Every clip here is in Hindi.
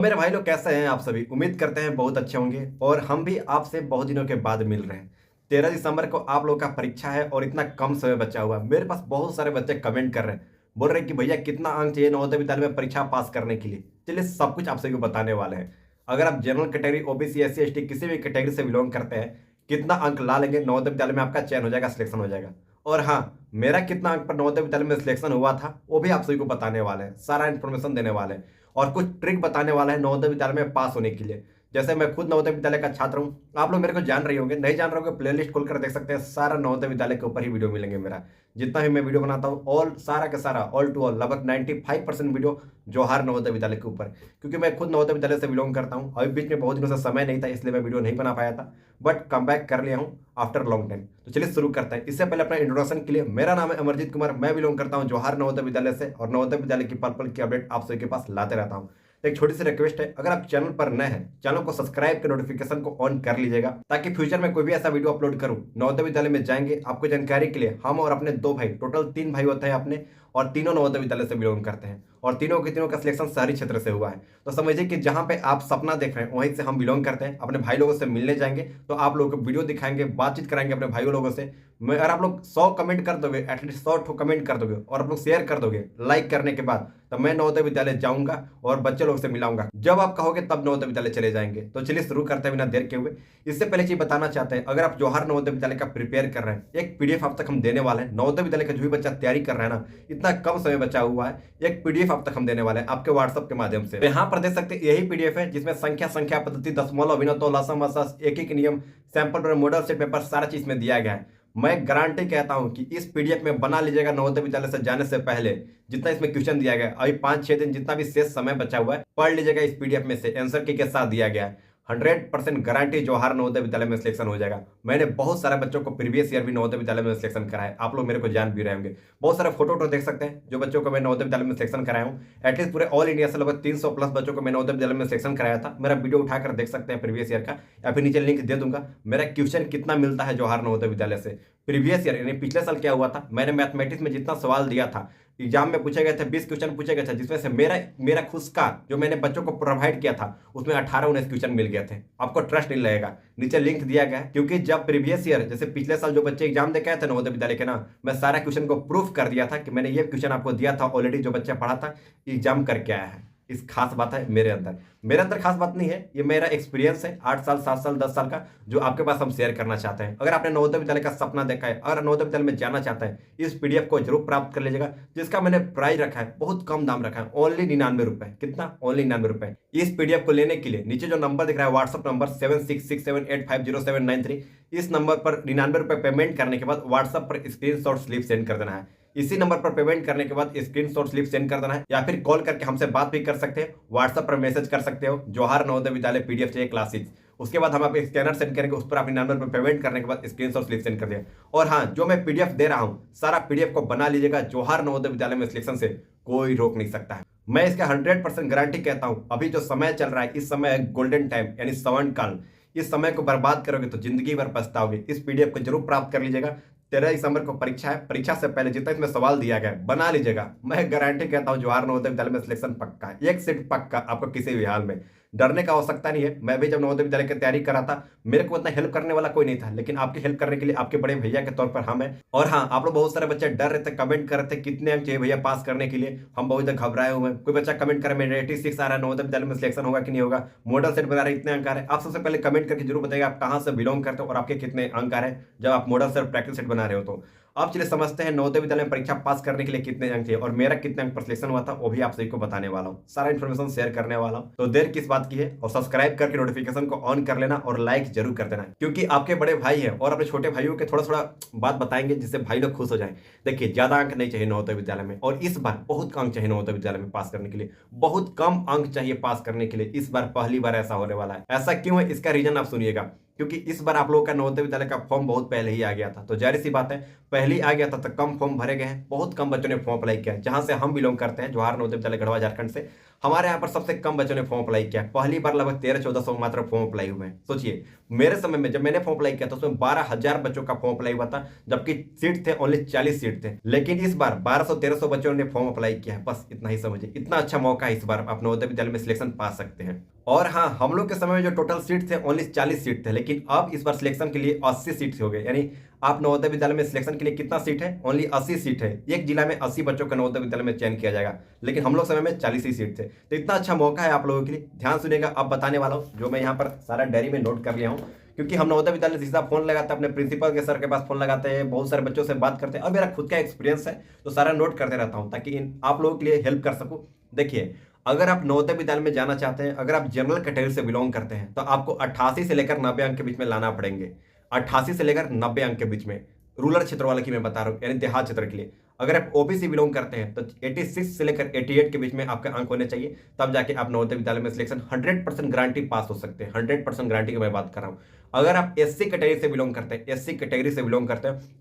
मेरे भाई लोग कैसे हैं आप सभी। उम्मीद करते हैं बहुत अच्छे होंगे और हम भी आपसे बहुत दिनों के बाद मिल रहे हैं। 13 दिसंबर को आप लोगों का परीक्षा है और इतना कम समय बचा हुआ है। मेरे पास बहुत सारे बच्चे कमेंट कर रहे हैं, बोल रहे हैं कि भैया कितना अंक चाहिए नवोदय विद्यालय में परीक्षा पास करने के लिए। चलिए सब कुछ आप सभी को बताने वाले हैं। अगर आप general category, OBC, SC, ST किसी भी कैटेगरी से बिलोंग करते हैं, कितना अंक ला लेंगे नवोदय विद्यालय में आपका चयन हो जाएगा, सिलेक्शन हो जाएगा। और हाँ, मेरा कितना अंक पर नवोदय विद्यालय में सिलेक्शन हुआ था वो भी आप सभी को बताने वाले हैं, सारा इन्फॉर्मेशन देने वाले हैं और कुछ ट्रिक बताने वाला है नवोदय विद्यालय में पास होने के लिए। जैसे मैं खुद नवोदय विद्यालय का छात्र हूं, आप लोग मेरे को जान रहे होंगे, नहीं जान रहे होंगे प्लेलिस्ट खोलकर देख सकते हैं। सारा नवोदय विद्यालय के ऊपर ही वीडियो मिलेंगे। मेरा जितना भी मैं वीडियो बनाता हूँ ऑल सारा का सारा ऑल टू ऑल लगभग 95% वीडियो जवाहर नवोदय विद्यालय के ऊपर, क्योंकि मैं खुद नवोदय विद्यालय से बिलोंग करता हूँ। अभी बीच में बहुत दिनों से समय नहीं था इसलिए मैं वीडियो नहीं बना पाया था, बट कम बैक कर लिया हूँ आफ्टर लॉन्ग टाइम। तो चलिए शुरू करते हैं। इससे पहले अपना इंट्रोडक्शन के लिए, मेरा नाम है अमरजीत कुमार, मैं बिलोंग करता हूँ जवाहर नवोदय विद्यालय से और नवोदय विद्यालय की पल पल की अपडेट आप सभी के पास लाते रहता हूँ। एक छोटी सी रिक्वेस्ट है, अगर आप चैनल पर नए हैं चैनल को सब्सक्राइब कर नोटिफिकेशन को ऑन कर लीजिएगा, ताकि फ्यूचर में कोई भी ऐसा वीडियो अपलोड करूं नवोदय विद्यालय में जाएंगे। आपको जानकारी के लिए, हम और अपने दो भाई, टोटल 3 भाई होते हैं अपने, और तीनों नवोदय विद्यालय से बिलोंग करते हैं और तीनों के तीनों का सिलेक्शन शहरी क्षेत्र से हुआ है। तो समझिए कि जहां पे आप सपना देख रहे हैं वहीं से हम बिलोंग करते हैं। अपने भाई लोगों से मिलने जाएंगे तो आप लोगों को वीडियो दिखाएंगे, बातचीत कराएंगे अपने भाई लोगों से। मैं अगर आप लोग 100 कमेंट कर दोगे, एटलीस्ट 100 कमेंट कर दोगे और आप लोग शेयर कर दोगे लाइक करने के बाद, तो मैं नवोदय विद्यालय जाऊंगा और बच्चे लोग से मिलाऊंगा। जब आप कहोगे तब नवोदय विद्यालय चले जाएंगे। तो चलिए शुरू करते हैं बिना देर के हुए। इससे पहले चीज बताना चाहते हैं, अगर आप जवाहर नवोदय विद्यालय का प्रिपेयर कर रहे हैं, एक पीडीएफ अब तक हम देने वाले हैं। नवोदय विद्यालय का जो भी बच्चा तैयारी कर रहा है ना, इतना कम समय बचा हुआ है, एक पीडीएफ अब तक हम देने वाले हैं आपके व्हाट्सएप के माध्यम से। यहाँ पर देख सकते हैं यही पीडीएफ है जिसमें संख्या संख्या पद्धति, दशमलव, अभिनव, लसम, असस, एक एक नियम, सैंपल, मॉडल सेट पेपर सारा चीज में दिया गया है। मैं गारंटी कहता हूं कि इस पीडीएफ में बना लीजिएगा नवोदय विद्यालय से जाने से पहले। जितना इसमें क्वेश्चन दिया गया है, अभी 5-6 दिन जितना भी शेष समय बचा हुआ है, पढ़ लीजिएगा इस पीडीएफ में से, आंसर की के साथ दिया गया है। 100% गारंटी जवाहर नवोदय विद्यालय में सिलेक्शन हो जाएगा। मैंने बहुत सारे बच्चों को प्रीवियस ईयर भी नवोदय विद्यालय में सिलेक्शन कराया है, आप लोग मेरे को जान भी रहे होंगे। बहुत सारे फोटो देख सकते हैं जो बच्चों को मैं नवोदय विद्यालय में सिलेक्शन कराया हूँ। एटलीस्ट पूरे ऑल इंडिया से लगभग 300 प्लस बच्चों को मैं नवोदय विद्यालय में सिलेक्शन कराया था। मेरा वीडियो उठाकर देख सकते हैं प्रीवियस ईयर का, या फिर नीचे लिंक दे दूंगा। मेरा क्वेश्चन कितना मिलता है जवाहर नवोदय विद्यालय से प्रीवियस ईयर, यानी पिछले साल क्या हुआ था, मैंने मैथमेटिक्स में जितना सवाल दिया था, एग्जाम में पूछे गए थे 20 क्वेश्चन पूछे गए थे, जिसमें से मेरा खुद का जो मैंने बच्चों को प्रोवाइड किया था उसमें 18-19 क्वेश्चन मिल गए थे। आपको ट्रस्ट नहीं लगेगा, नीचे लिंक दिया गया है। क्योंकि जब प्रीवियस ईयर जैसे पिछले साल जो बच्चे एग्जाम दे के आए थे नवोदय विद्यालय के ना, मैं सारा क्वेश्चन को प्रूफ कर दिया था कि मैंने ये क्वेश्चन आपको दिया था ऑलरेडी, जो बच्चा पढ़ा था एग्जाम करके आया है। इस खास बात है मेरे अंदर खास बात नहीं है, ये मेरा एक्सपीरियंस है 8 साल 7 साल 10 साल का, जो आपके पास हम शेयर करना चाहते हैं। अगर आपने नवोदय विद्यालय का सपना देखा है, अगर नवोदय विद्यालय में जाना चाहते हैं, इस पीडीएफ को जरूर प्राप्त कर लीजिएगा, जिसका मैंने प्राइस रखा है, बहुत कम दाम रखा है, ओनली 99 रुपए। कितना? ओनली 99 रुपए। इस पीडीएफ को लेने के लिए नीचे जो नंबर दिख रहा है, व्हाट्सअप नंबर 7667850793, इस नंबर पर 99 रुपए पेमेंट करने के बाद व्हाट्सएप पर स्क्रीनशॉट स्लिप सेंड कर देना है। इसी नंबर पर पेमेंट करने के बाद स्क्रीनशॉट स्लिप सेंड कर देना है, या फिर कॉल करके हमसे बात भी कर सकते हैं, व्हाट्सएप पर मैसेज कर सकते हो, जवाहर नवोदय विद्यालय पीडीएफ चाहिए क्लास 6। उसके बाद हम आपको स्कैनर सेंड करेंगे, उस पर अपने नंबर पर पेमेंट करने के बाद स्क्रीनशॉट स्लिप सेंड कर दिया। और हाँ, जो मैं पीडीएफ दे रहा हूँ सारा पीडीएफ को बना लीजिएगा, जवाहर नवोदय विद्यालय में सिलेक्शन से कोई रोक नहीं सकता है। मैं इसका 100% गारंटी कहता हूँ। अभी जो समय चल रहा है, इस समय है गोल्डन टाइम, यानी सवर्ण काल। इस समय को बर्बाद करोगे तो जिंदगी भर पछताओगे। इस पीडीएफ को जरूर प्राप्त कर लीजिएगा। 13 दिसंबर को परीक्षा है, परीक्षा से पहले जितना इसमें सवाल दिया गया है बना लीजिएगा। मैं गारंटी कहता हूँ जवाहर नवोदय विद्यालय में सिलेक्शन पक्का है, एक सीट पक्का, आपको किसी भी हाल में डरने का आवश्यकता नहीं है। मैं भी जब नवोदय विद्यालय की तैयारी कर रहा था, मेरे को उतना हेल्प करने वाला कोई नहीं था, लेकिन आपकी हेल्प करने के लिए आपके बड़े भैया के तौर पर हम हैं। और हाँ, आप लोग बहुत सारे बच्चे डर रहे थे, कमेंट कर रहे थे कितने अंक चाहिए भैया पास करने के लिए, हम बहुत ज्यादा घबराए हुए हैं। कोई बच्चा कमेंट करे मेरे 86 आ रहा है, नवोदय विद्यालय में सिलेक्शन होगा कि नहीं होगा, मॉडल सेट बना रहे इतने अंक आ रहे हैं। आप सबसे पहले कमेंट करके जरूर बताइए आप कहाँ से बिलोंग करते हो और आपके कितने अंक आ रहे हैं जब आप मॉडल सेट प्रैक्टिस सेट बना रहे हो। तो अब चलिए समझते हैं नवोदय विद्यालय में परीक्षा पास करने के लिए कितने अंक चाहिए और मेरा कितने अंक पर सिलेक्शन हुआ था, वो भी आप सभी को बताने वाला हूँ, सारा इन्फॉर्मेशन शेयर करने वाला हूँ। तो देर किस बात की है, और सब्सक्राइब करके नोटिफिकेशन को ऑन कर लेना और लाइक जरूर कर देना, क्योंकि आपके बड़े भाई हैं और अपने छोटे भाइयों के थोड़ा थोड़ा बात बताएंगे जिससे भाई लोग खुश हो जाए। देखिए, ज्यादा अंक नहीं चाहिए नवोदय विद्यालय में, और इस बार बहुत अंक चाहिए नवोदय विद्यालय में पास करने के लिए, बहुत कम अंक चाहिए पास करने के लिए। इस बार पहली बार ऐसा होने वाला है। ऐसा क्यों है, इसका रीजन आप सुनिएगा। क्योंकि इस बार आप लोगों का नवोदय विद्यालय का फॉर्म बहुत पहले ही आ गया था, तो जाहिर सी बात है पहले ही आ गया था तो कम फॉर्म भरे गए हैं, बहुत कम बच्चों ने फॉर्म अप्लाई किया है। जहां से हम बिलोंग करते हैं, जवाहर नवोदय विद्यालय गढ़वा झारखंड से, हमारे यहाँ पर सबसे कम बच्चों ने फॉर्म अप्लाई किया है। पहली बार लगभग 1300-1400 मात्र फॉर्म अप्लाई हुए हैं। सोचिए मेरे समय में जब मैंने फॉर्म अप्लाई किया था उसमें 12,000 बच्चों का फॉर्म अप्लाई हुआ था, जबकि सीट थे ओनली 40 सीट थे। लेकिन इस बार 1200-1300 बच्चों ने फॉर्म अप्लाई किया है। बस इतना ही समझिए, इतना अच्छा मौका है इस बार आप नवोदय विद्यालय में सिलेक्शन पा सकते हैं। और हाँ, हम लोग के समय में जो टोटल सीट थे ओनली 40 सीट थे, लेकिन अब इस बार सिलेक्शन के लिए 80 सीट हो गए। यानी आप नवोदय विद्यालय में सिलेक्शन के लिए कितना सीट है? ओनली 80 सीट है। एक जिला में 80 बच्चों का नवोदय विद्यालय में चयन किया जाएगा, लेकिन हम लोग समय में 40 ही सीट थे। तो इतना अच्छा मौका है आप लोगों के लिए। ध्यान सुनिएगा, अब बताने वाला हूँ जो मैं यहाँ पर सारा डायरी में नोट कर लिया हूँ, क्योंकि हम नवोदय विद्यालय से सीधा फोन लगाते हैं, अपने प्रिंसिपल के सर के पास फोन लगाते हैं, बहुत सारे बच्चों से बात करते हैं। अब मेरा खुद का एक्सपीरियंस है तो सारा नोट करते रहता हूँ ताकि आप लोगों के लिए हेल्प कर सकूँ। देखिए, अगर आप नवोदय विद्यालय में जाना चाहते हैं, अगर आप जनरल कैटेगरी से बिलोंग करते हैं, तो आपको 88 से लेकर 90 अंक के बीच में लाना पड़ेंगे। 88 से लेकर 90 अंक के बीच में, रूरल क्षेत्र वाले की मैं बता रहा हूँ, यानी देहात क्षेत्र के लिए। अगर आप ओबीसी बिलोंग करते हैं तो 86 से लेकर 88 के बीच में आपका अंक होने चाहिए, तब जाके आप नवोदय विद्यालय में सिलेक्शन 100% गारंटी पास हो सकते हैं। 100% गारंटी की मैं बात कर रहा हूँ। अगर आप एससी कैटेगरी से बिलोंग करते हैं,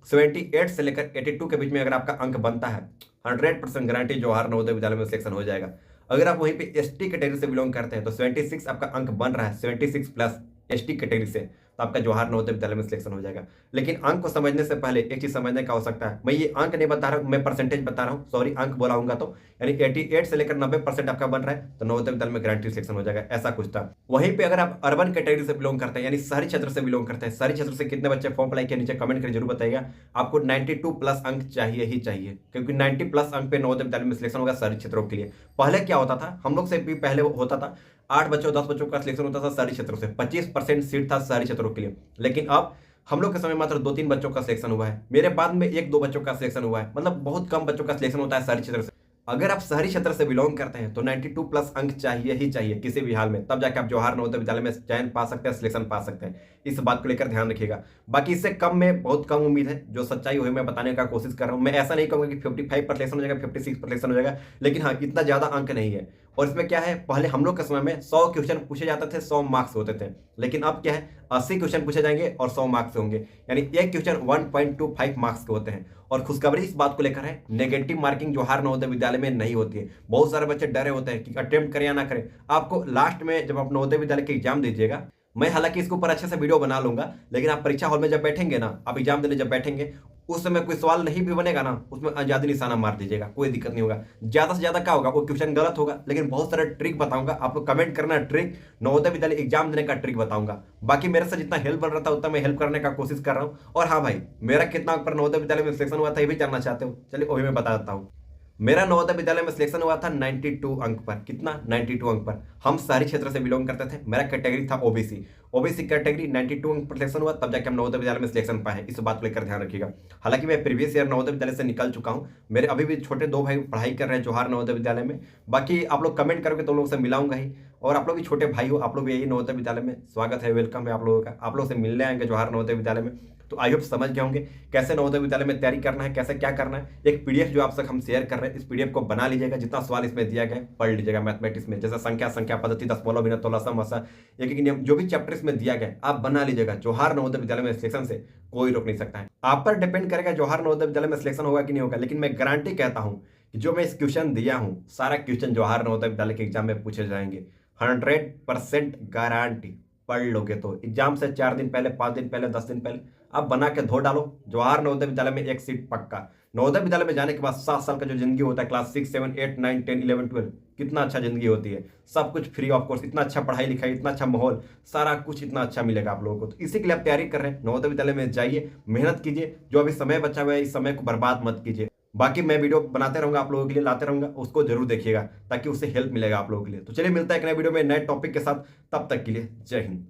78 से लेकर 82 के बीच में अगर आपका अंक बनता है, 100% गारंटी जवाहर नवोदय विद्यालय में सिलेक्शन हो जाएगा। अगर आप वहीं पे एसटी कैटेगरी से बिलोंग करते हैं तो 76 आपका अंक बन रहा है, 76 प्लस एसटी कैटेगरी से, तो आपका जवाहर नवोदय विद्यालय में सिलेक्शन हो जाएगा। लेकिन अंक को समझने से पहले एक चीज समझने का हो सकता है, मैं ये अंक नहीं बता रहा हूँ, मैं परसेंटेज बता रहा हूँ, सॉरी अंक बोला हूँ तो, यानी 88 से लेकर 90% आपका बन रहा है तो नवोदय विद्यालय में गारंटी सिलेक्शन हो जाएगा, ऐसा कुछ था। वहीं पे अगर आप अर्बन कैटेगरी से बिलोंग करते हैं, यानी शहरी क्षेत्र से बिलोंग करते हैं, शहरी क्षेत्र से कितने बच्चे फॉर्म अप्लाई किए नीचे कमेंट करके जरूर बताइएगा। आपको 92 प्लस अंक चाहिए ही चाहिए, क्योंकि 90 प्लस अंक पे नवोदय विद्यालय में सिलेक्शन होगा शहरी क्षेत्रों के लिए। पहले क्या होता था, हम लोग से भी पहले होता था 8 बच्चों 10 बच्चों का सिलेक्शन होता था शहरी क्षेत्रों से, 25% सीट था शहरी क्षेत्रों के लिए। लेकिन अब हम लोग के समय मात्र 2-3 बच्चों का सिलेक्शन हुआ है, मेरे बाद में 1-2 बच्चों का सिलेक्शन हुआ है, मतलब बहुत कम बच्चों का सिलेक्शन होता है शहरी क्षेत्र से। अगर आप शहरी क्षेत्र से बिलोंग करते हैं तो 92 प्लस अंक चाहिए ही चाहिए किसी भी हाल में, तब जाकर आप जवाहर नवोदय विद्यालय में चयन पा सकते हैं, सिलेक्शन पा सकते हैं। इस बात को लेकर ध्यान रखिएगा। बाकी इससे कम में बहुत कम उम्मीद है, जो सच्चाई हुई मैं बताने का कोशिश कर रहा हूँ। मैं ऐसा नहीं कहूँगा कि 55 पर सिलेक्शन हो जाएगा, 56 पर सिलेक्शन हो जाएगा, लेकिन हाँ इतना ज्यादा अंक नहीं है। और इसमें क्या है, पहले हम लोग के समय में 100 क्वेश्चन पूछे जाते थे, 100 मार्क्स होते थे, लेकिन अब क्या है 80 क्वेश्चन पूछे जाएंगे और 100 मार्क्स होंगे, यानी एक क्वेश्चन 1.25 मार्क्स के होते हैं। और खुशखबरी इस बात को लेकर है, नेगेटिव मार्किंग जवाहर नवोदय विद्यालय में नहीं होती है। बहुत सारे बच्चे डरे होते हैं कि अटेम्प्ट करें या ना करें। आपको लास्ट में जब आप नवोदय विद्यालय के एग्जाम दीजिएगा, मैं हालांकि इसके ऊपर अच्छे से वीडियो बना लूंगा, लेकिन आप परीक्षा हॉल में जब बैठेंगे ना, आप एग्जाम देने जब बैठेंगे, उस समय कोई सवाल नहीं भी बनेगा ना, उसमें आजादी निशाना मार दीजिएगा, कोई दिक्कत नहीं होगा। ज्यादा से ज्यादा क्या होगा, वो क्वेश्चन गलत होगा, लेकिन बहुत सारा ट्रिक बताऊंगा आपको, कमेंट करना ट्रिक, नवोदय विद्यालय एग्जाम देने का ट्रिक बताऊंगा। बाकी मेरे से जितना हेल्प बन रहा था उतना मैं हेल्प करने का कोशिश कर रहा हूँ। और हाँ भाई, मेरा कितना अंक पर नवोदय विद्यालय में सिलेक्शन हुआ था ये भी जानना चाहते हो, चलिए वही मैं बता देता हूँ। मेरा नवोदय विद्यालय में सिलेक्शन हुआ था 92 अंक पर। कितना? 92 अंक पर। हम शहरी क्षेत्र से बिलोंग करते थे, मेरा कैटेगरी था ओबीसी। ओबीसी कैटेगरी 92 अंक पर सिलेक्शन हुआ, तब जाके हम नवोदय विद्यालय में सिलेक्शन पाए। इस बात को लेकर ध्यान रखिएगा। हालांकि मैं प्रीवियस ईयर नवोदय विद्यालय से निकल चुका हूं, मेरे अभी भी छोटे 2 भाई पढ़ाई कर रहे हैं जवाहर नवोदय विद्यालय में। बाकी आप लोग कमेंट करोगे तो लोगों से मिलाऊंगा ही, और आप लोग भी छोटे भाई हो, आप लोग भी यही नवोदय विद्यालय में, स्वागत है, वेलकम है आप लोगों का। आप लोग से मिलने आएंगे जवाहर नवोदय विद्यालय में, तो आई होप समझ गए होंगे कैसे नवोदय विद्यालय में तैयारी करना है, कैसे क्या करना है। एक पीडीएफ जो आप तक हम शेयर कर रहे हैं, इस पीडीएफ को बना लीजिएगा, जितना सवाल इसमें दिया गया पढ़ लीजिएगा। मैथमेटिक्स में जैसे संख्या पद्धति, दशमलव, भिन्न, तोला, सम, वसा, एक एक नियम, जो भी चैप्टर इसमें दिया गया आप बना लीजिएगा। जवाहर नवोदय विद्यालय में सिलेक्शन से कोई रोक नहीं सकता है। आप पर डिपेंड करेगा जवाहर नवोदय विद्यालय में सिलेक्शन होगा कि नहीं होगा, लेकिन मैं गारंटी कहता हूं कि जो मैं इस क्वेश्चन दिया हूं, सारा क्वेश्चन जवाहर नवोदय विद्यालय के एग्जाम में पूछे जाएंगे। 100% गारंटी। पढ़ लोगे तो एग्जाम से 4 दिन पहले, 5 दिन पहले, 10 दिन पहले आप बना के धो डालो, जवाहर नवोदय विद्यालय में एक सीट पक्का। नवोदय विद्यालय में जाने के बाद 7 साल का जो जिंदगी होता है, क्लास 6, 7, 8, 9, 10, 11, 12, कितना अच्छा जिंदगी होती है। सब कुछ फ्री ऑफ कोर्स, इतना अच्छा पढ़ाई लिखाई, इतना अच्छा माहौल, सारा कुछ इतना अच्छा मिलेगा आप लोगों को। तो इसी के लिए आप तैयारी कर रहे हैं, नवोदय विद्यालय में जाइए, मेहनत कीजिए। जो अभी समय बचा हुआ है, इस समय को बर्बाद मत कीजिए। बाकी मैं वीडियो बनाते रहूंगा आप लोगों के लिए, लाते रहूंगा, उसको जरूर देखिएगा ताकि उससे हेल्प मिलेगा आप लोगों के लिए। तो चलिए मिलता है एक नए वीडियो में नए टॉपिक के साथ, तब तक के लिए जय हिंद।